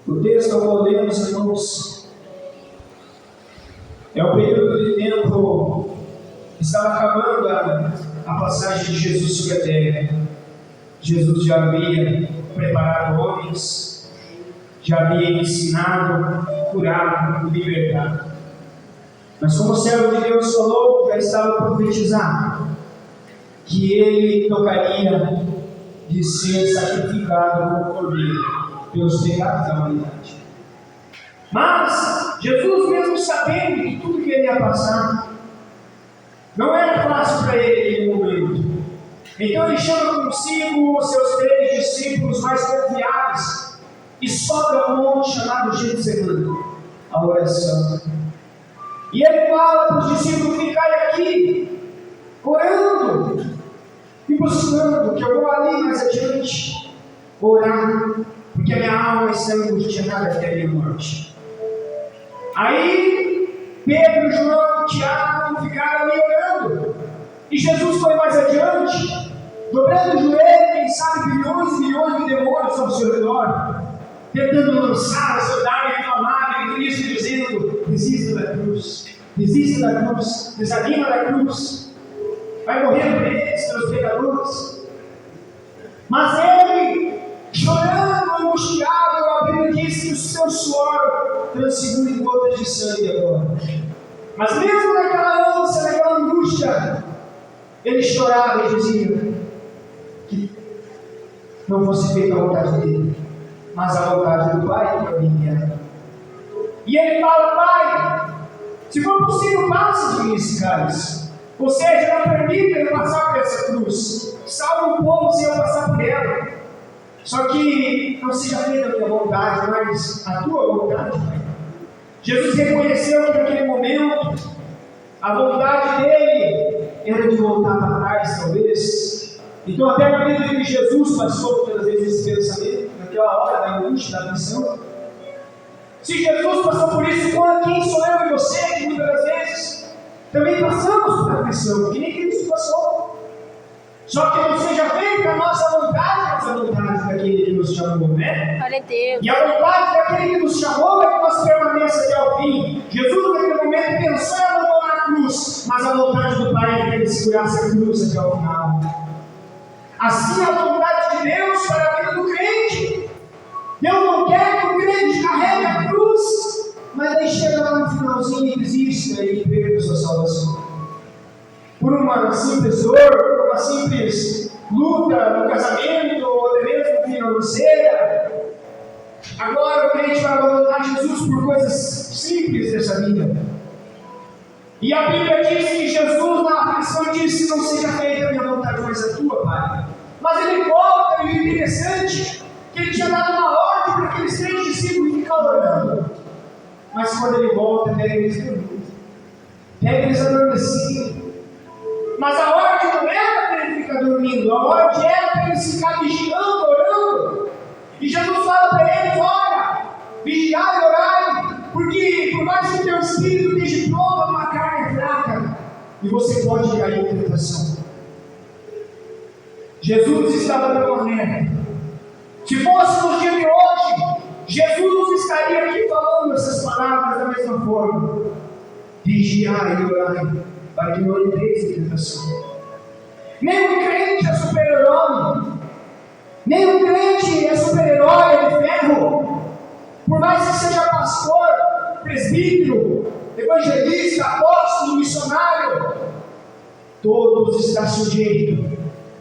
O texto ao qual lemos, irmãos, é o período de tempo que estava acabando a passagem de Jesus sobre a terra. Jesus já havia preparado homens, já havia ensinado, curado, libertado. Mas como o servo de Deus falou, já estava profetizado que ele tocaria de ser sacrificado como cordeiro pelos pecados da humanidade. Mas Jesus, mesmo sabendo de tudo que ele ia passar, não era fácil para ele naquele momento. Então ele chama consigo os seus 3 discípulos mais confiáveis e sobe ao monte chamado Getsemane, a oração. E ele fala para os discípulos: ficai aqui, orando e buscando, que eu vou ali mais adiante orar, porque a minha alma está angustiada até a minha morte. Aí Pedro, João, Tiago ficaram ali orando, e Jesus foi mais adiante, dobrando o joelho, quem sabe milhões e milhões de demônios ao seu redor, tentando lançar, saudar e reclamar em Cristo, dizendo: desista da cruz, desanima da cruz, vai morrer por eles, pelos pecadores. Mas ele, chorando, angustiado, a Bíblia diz que o seu suor transfigura em gotas de sangue agora. Mas mesmo naquela ânsia, naquela angústia, ele chorava e dizia que não fosse feita a vontade dele, mas a vontade do Pai para mim era. E ele fala: Pai, se for possível, passe de mim esse cálice. Ou seja, não permita eu passar por essa cruz. Salve o povo se eu passar por ela. Só que não seja feita a minha vontade, mas a tua vontade, Pai. Jesus reconheceu que naquele momento a vontade dele era de voltar para trás, talvez. Então, até na vida que Jesus passou muitas vezes esse pensamento, naquela hora da angústia, da aflição. Se Jesus passou por isso, quem sou eu e você, que muitas das vezes também passamos por aflição, que nem Cristo passou. Só que não seja feita a nossa vontade, mas a vontade daquele que nos chamou, né? Glória a Deus. E a vontade daquele que nos chamou é que nós permaneça até o fim. Jesus, naquele momento, pensou em abandonar a cruz, mas a vontade do Pai é que ele segurasse a cruz até o final. Assim é a vontade de Deus para a vida do crente. Deus não quer que o crente carregue a cruz, mas aí chega lá no finalzinho e desista e perca a sua salvação. Por uma simples dor, por uma simples luta no casamento, ou até mesmo financeira. Agora o crente vai abandonar Jesus por coisas simples dessa vida. E a Bíblia diz que Jesus na aflição disse: não seja feita a minha vontade, mas a tua, Pai. Mas ele volta, e o interessante que ele tinha dado uma ordem para aqueles 3 discípulos ficar orando. Mas quando ele volta, pega eles dormindo, pega eles adormecidos. Mas a ordem não era para ele ficar dormindo, a ordem era para eles ficar vigiando, orando. E Jesus fala para eles: olha, vigiai e orai, porque por mais que o teu espírito esteja pronto, uma carne fraca, e você pode cair em tentação. Jesus estava permanente. Se fosse no dia de hoje, Jesus estaria aqui falando essas palavras da mesma forma: vigiai e orai, para que não entreis em tentação. Nem um crente é super-herói, nem um crente é super-herói de ferro. Por mais que seja pastor, presbítero, evangelista, apóstolo, missionário, todos estão sujeitos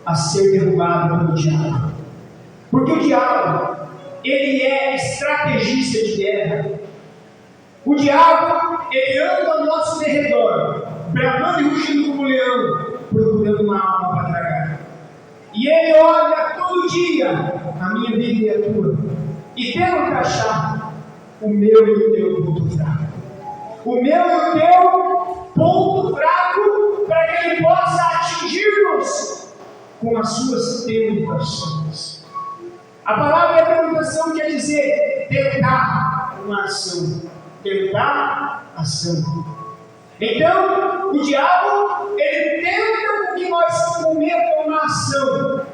a ser derrubados pelo diabo. Porque o diabo, ele é estrategista de guerra. O diabo, ele anda ao nosso derredor, bramando e rugindo como um leão, procurando uma alma para tragar. E ele olha todo dia a minha vida e a tua, e tenta encaixar o meu e o teu ponto fraco. O meu e o teu ponto fraco, para que ele possa atingir-nos com as suas tentações. A palavra tentação quer dizer tentar uma ação. Tentar ação. Então, o diabo, ele tenta com que nós cometamos uma ação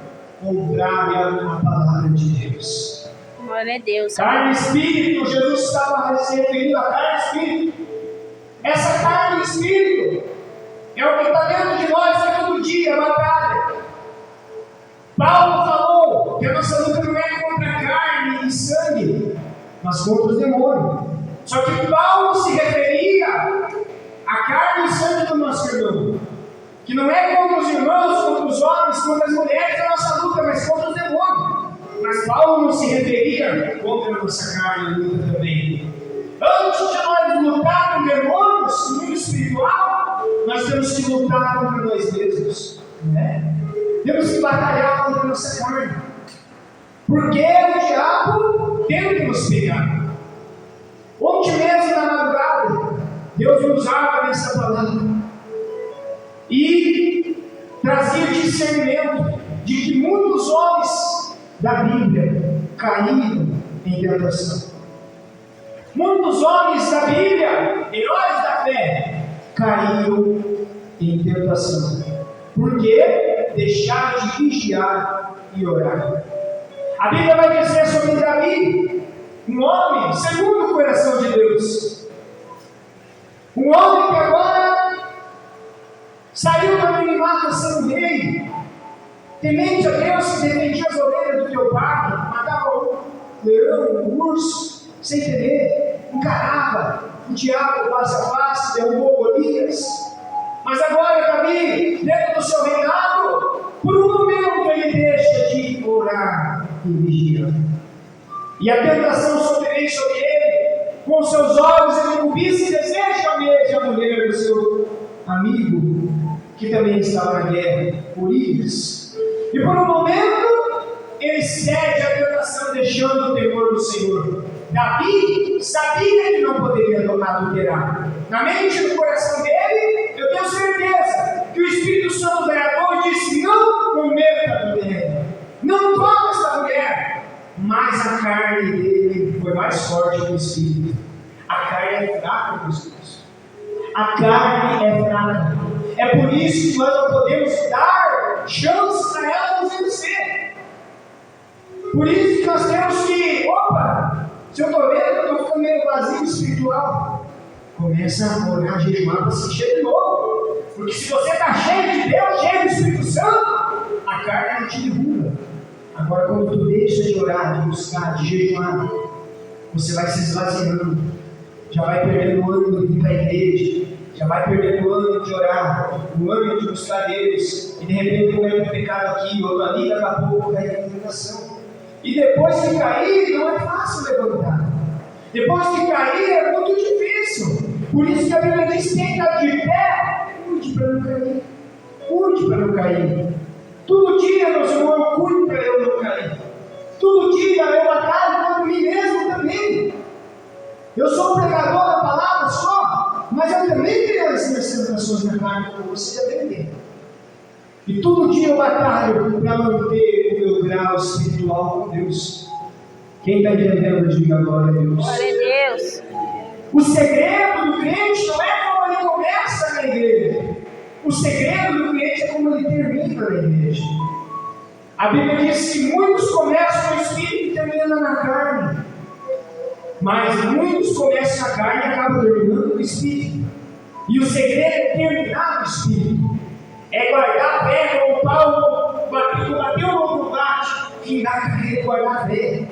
contrária à palavra de Deus. Glória a Deus. Carne e espírito, Jesus estava se referindo a carne e espírito. Essa carne e espírito é o que está dentro de nós que todo dia batalha. Paulo falou que a nossa luta não é contra carne e sangue, mas contra os demônios. Só que Paulo se referia à carne e sangue do nosso irmão, que não é contra os irmãos, contra os homens, contra as mulheres a nossa luta, mas contra os demônios. Mas Paulo não se referia contra a nossa carne e luta também. Antes de nós lutar com demônios no mundo espiritual, nós temos que lutar contra nós mesmos, né? Temos que batalhar contra a nossa carne, porque o diabo tenta nos pegar. Ontem mesmo na madrugada, Deus nos usava nessa palavra e trazia discernimento de que muitos homens da Bíblia caíram em tentação. Muitos homens da Bíblia, heróis da fé, caíram em tentação. Por quê? Deixaram de vigiar e orar. A Bíblia vai dizer sobre Davi, um homem segundo o coração de Deus. Um homem que agora saiu do anonimato sendo rei, temente a Deus, que defendia as ovelhas do teu pai, matava um leão, um urso, sem temer, encarava o diabo face a face, derrubou Golias. Mas agora Davi, dentro do seu reinado, por um momento ele deixa de orar e vigiar. E a tentação sobrevém sobre ele, com seus olhos ele cobiça e deseja a mulher do seu amigo, que também estava na guerra, Urias. E por um momento ele cede à tentação, deixando o temor do Senhor. Davi sabia que não poderia adulterar. Na mente e no coração dele, eu tenho certeza que o Espírito Santo vereador disse: não cometa a mulher, não tome essa mulher. Mas a carne dele foi mais forte que o Espírito. A carne é fraca, meus irmãos. A carne é fraca. É por isso que nós não podemos dar chance para ela nos vencer. Por isso que nós temos que, se eu estou vendo que eu estou ficando meio vazio espiritual, começa a orar, jejuar para se encher de novo. Porque se você está cheio de Deus, cheio do Espírito Santo, a carne não te derruba. Agora, quando tu deixa de orar, de buscar, de jejuar, você vai se esvaziando, já vai perdendo o ânimo de ir para a igreja, já vai perdendo o ânimo de orar, o ânimo de buscar Deus, e de repente comete um pecado aqui, outro ali, daqui a pouco cai na tentação. E depois de cair, não é fácil levantar. Depois de cair, é muito difícil. Por isso que a Bíblia diz: quem está de pé, cuide para não cair. Cuide para não cair. Todo dia, meus irmãos, cuide para eu não cair. Todo dia eu batalho contra mim mesmo também. Eu sou um pregador da palavra só, mas eu também tenho as minhas tentações na carne, como você já deve ver. E todo dia eu batalho para manter o meu grau espiritual com Deus. Quem está entendendo, diga glória a Deus. Glória a Deus. O segredo do crente não é como ele começa na igreja. O segredo do crente é como ele termina na igreja. A Bíblia diz que muitos começam no espírito e terminam na carne. Mas muitos começam na carne e acabam terminando no espírito. E o segredo é terminar no espírito. É guardar a fé, como Paulo bateu no combate, que na carreira guardar a fé.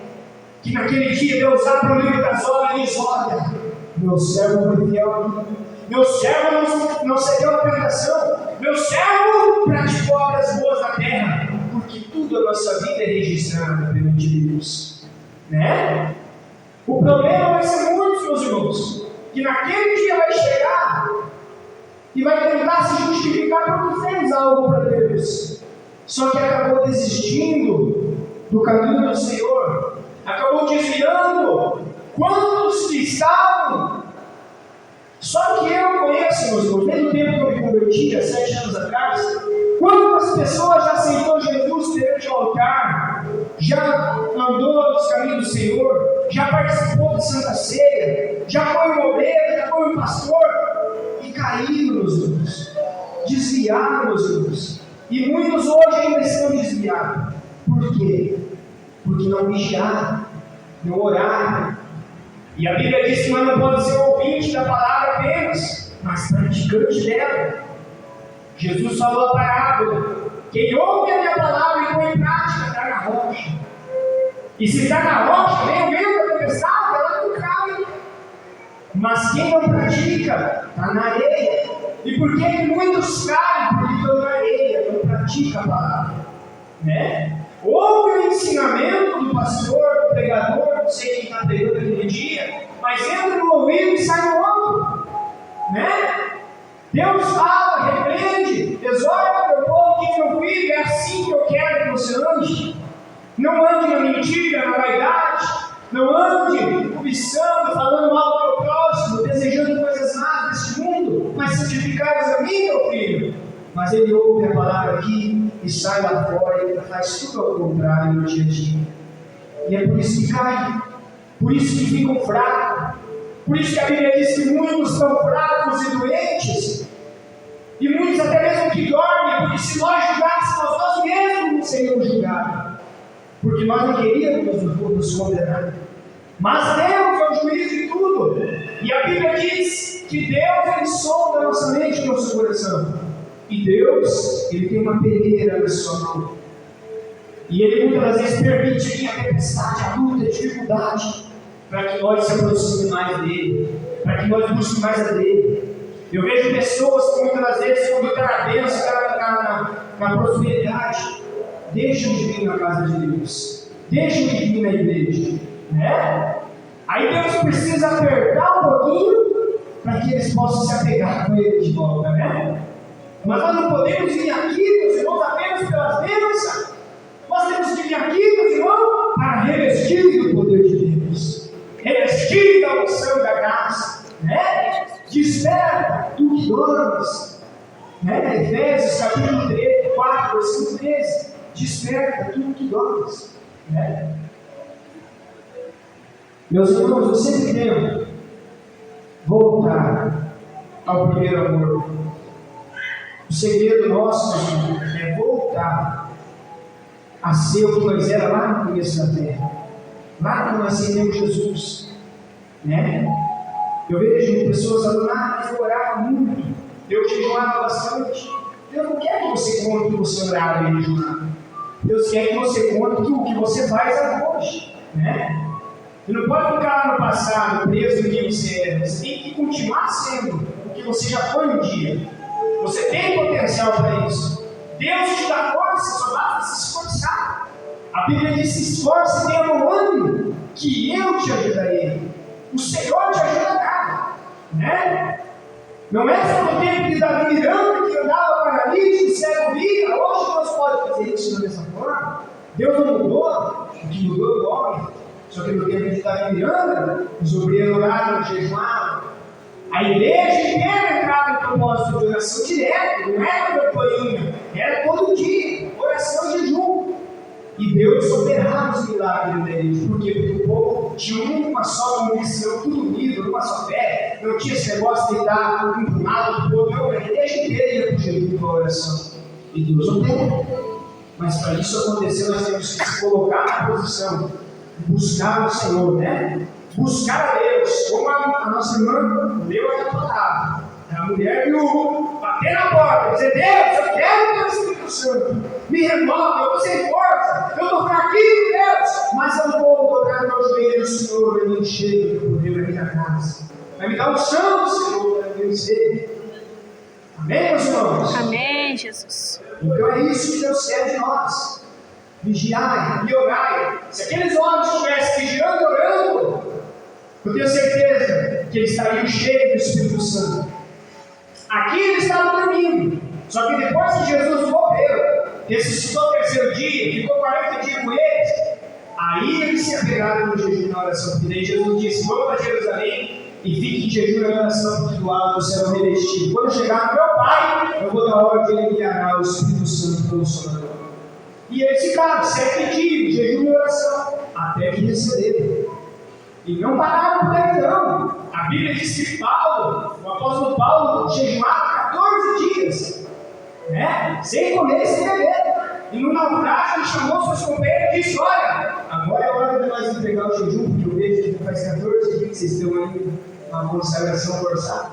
Que naquele dia Deus abre o livro das obras e diz: olha, meu servo foi fiel, meu servo não cedeu a tentação, meu servo praticou obras boas na terra, porque tudo a nossa vida é registrado perante Deus, né? O problema vai ser muitos, meus irmãos, que naquele dia vai chegar e vai tentar se justificar porque fez algo para Deus, só que acabou desistindo do caminho do Senhor, acabou desviando. Quantos que estavam? Só que eu conheço, meus irmãos, desde o tempo que eu me converti, há 7 anos atrás, quantas pessoas já aceitou Jesus perante o altar, já andou nos caminhos do Senhor, já participou da Santa Ceia, já foi um obreiro, já foi um pastor, e caíram, meus irmãos, desviaram, meus irmãos, e muitos hoje ainda estão desviados. Por quê? Porque não vigiaram, no horário. E a Bíblia diz que nós não podemos ser ouvinte da palavra apenas, mas praticante dela. Jesus falou a parábola: quem ouve a minha palavra e põe em prática está na rocha. E se está na rocha, vem o vento da tempestade, ela não cai. Mas quem não pratica está na areia. E por que muitos caem? Porque estão na areia, não praticam a palavra, né? Ouve o ensinamento do pastor, do pregador, não sei quem está pregando aquele dia, mas entra no ouvido e sai no outro, né? Deus fala, repreende, exorta o meu povo, que meu filho, é assim que eu quero que você ande. Não ande na mentira, na vaidade, não ande cobiçando, falando mal do teu próximo, desejando coisas más deste mundo, mas santificares a mim, meu filho. Mas ele ouve a palavra aqui e sai lá fora e faz tudo ao contrário no dia a dia. E é por isso que caem, por isso que ficam fracos, por isso que a Bíblia diz que muitos estão fracos e doentes, e muitos até mesmo que dormem, porque se nós julgássemos, nós mesmos não seríamos julgados, porque nós não queríamos nos condenar. Mas Deus é o juiz de tudo, e a Bíblia diz que Deus, ele sonda a nossa mente e nosso coração. E Deus, ele tem uma peneira na sua mão. E ele muitas vezes permite a tempestade, a luta, a dificuldade, para que nós se aproximemos mais dele, para que nós busquemos mais a dele. Eu vejo pessoas que muitas vezes, quando está na bênção, na prosperidade, deixam de vir na casa de Deus, deixam de vir na igreja, né? Aí Deus precisa apertar um pouquinho para que eles possam se apegar com ele de volta, né? Mas nós não podemos vir aqui, meus irmãos, apenas pelas bênçãos. Nós temos que vir aqui, meus irmãos, para revestir do poder de Deus, revestir da unção da graça, né? Desperta, tu que dormes, né? Efésios capítulo 3, 4, versículo 13. Desperta, tu que dormes, né? Meus irmãos, eu sempre devo voltar ao primeiro amor. O segredo nosso é voltar a ser o que nós era lá no começo da terra, lá quando nós aceitamos Jesus, né? Eu vejo pessoas falando: mas eu orava muito, eu jejuava bastante. Deus não quer que você conte que você orava e jejuava. Deus quer que você conte o que você faz hoje, né? Você não pode ficar lá no passado, preso no que você era. Você tem que continuar sendo o que você já foi um dia. Você tem potencial para isso. Deus te dá força, só basta se esforçar. A Bíblia diz: se esforce e tenha bom ânimo, que eu te ajudarei. O Senhor te ajudará, né? Não é só no tempo de Davi Miranda, que andava paralítico, cego via. Hoje nós podemos fazer isso da mesma forma. Deus não mudou, o que mudou é o homem. Só que no tempo de Davi Miranda, os obreiros oraram, jejuaram. A igreja inteira entrava em propósito de oração direto, não era campanha, era todo dia, oração e jejum. E Deus operava os milagres da igreja. Por quê? Porque o povo tinha uma só convicção, tudo unido, uma só fé. Não tinha esse negócio de estar um para um lado, do outro. Não, a igreja inteira ia para o jejum, para a oração. E Deus opera. Mas para isso acontecer, nós temos que se colocar na posição de buscar o Senhor, né? Buscar a Deus, como a nossa irmã leu a palavra. A mulher viu bater na porta, dizer: Deus, eu quero o Espírito Santo, me renova, eu vou sem força, eu estou fraquinho, Deus, mas eu vou dobrar meus joelhos, Senhor, e me encher de poder aqui na casa. Vai me dar um chão, Senhor, para eu vencer. Amém, meus irmãos? Amém, Jesus. Então é isso que Deus quer de nós. Vigiai e orai. Se aqueles homens estivessem vigiando e orando, eu tenho certeza que eles estariam cheios do Espírito Santo. Aqui eles estavam dormindo. Só que depois que Jesus morreu, ressuscitou no terceiro dia, ficou 40 dias com eles, aí eles se apegaram no jejum e na oração. E daí Jesus disse: vão para Jerusalém e fiquem em jejum e oração, porque do alto serão revestidos. Quando chegar no meu Pai, eu vou dar ordem que ele enviará o Espírito Santo Consolador. E eles ficaram 7 dias, jejum e oração, até que receberam. E não pararam por aí, não. A Bíblia diz que Paulo, o apóstolo Paulo, jejuava 14 dias, né? Sem comer e sem beber. E no naufrágio ele chamou seus companheiros e disse: olha, agora é hora de nós entregar o jejum, porque eu vejo que faz 14 dias que vocês estão aí na consagração forçada.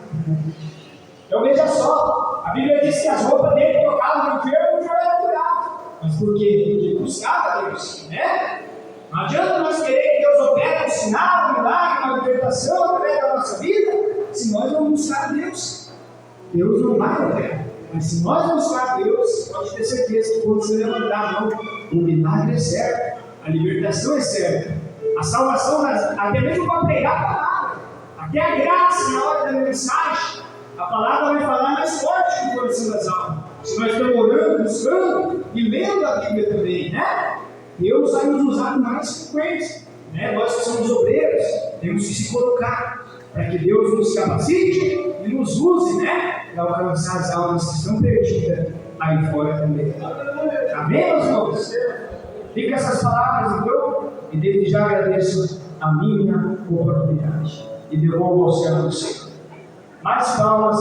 Então veja só, a Bíblia diz que as roupas dele tocavam no enfermo e o enfermo era curado. Mas por quê? Porque buscava Deus, né? Não adianta nós querer que Deus opere um sinal, um milagre, uma libertação através da nossa vida, se nós não buscar Deus. Deus não vai operar. Mas se nós não buscar Deus, pode ter certeza que quando você levantar a mão, o milagre é certo, a libertação é certa, a salvação, até mesmo para pregar a palavra, até a graça na hora da mensagem, a palavra vai falar mais forte no coração das almas. Se nós estamos orando, buscando e lendo a Bíblia também, né? Deus vai nos usar com mais frequência, né? Nós que somos obreiros, temos que se colocar para que Deus nos capacite e nos use, né? Para alcançar as almas que estão perdidas aí fora também. Amém, meus irmãos? Fica essas palavras então, e desde já agradeço a minha oportunidade e devolvo ao céu do Senhor. Mais palmas.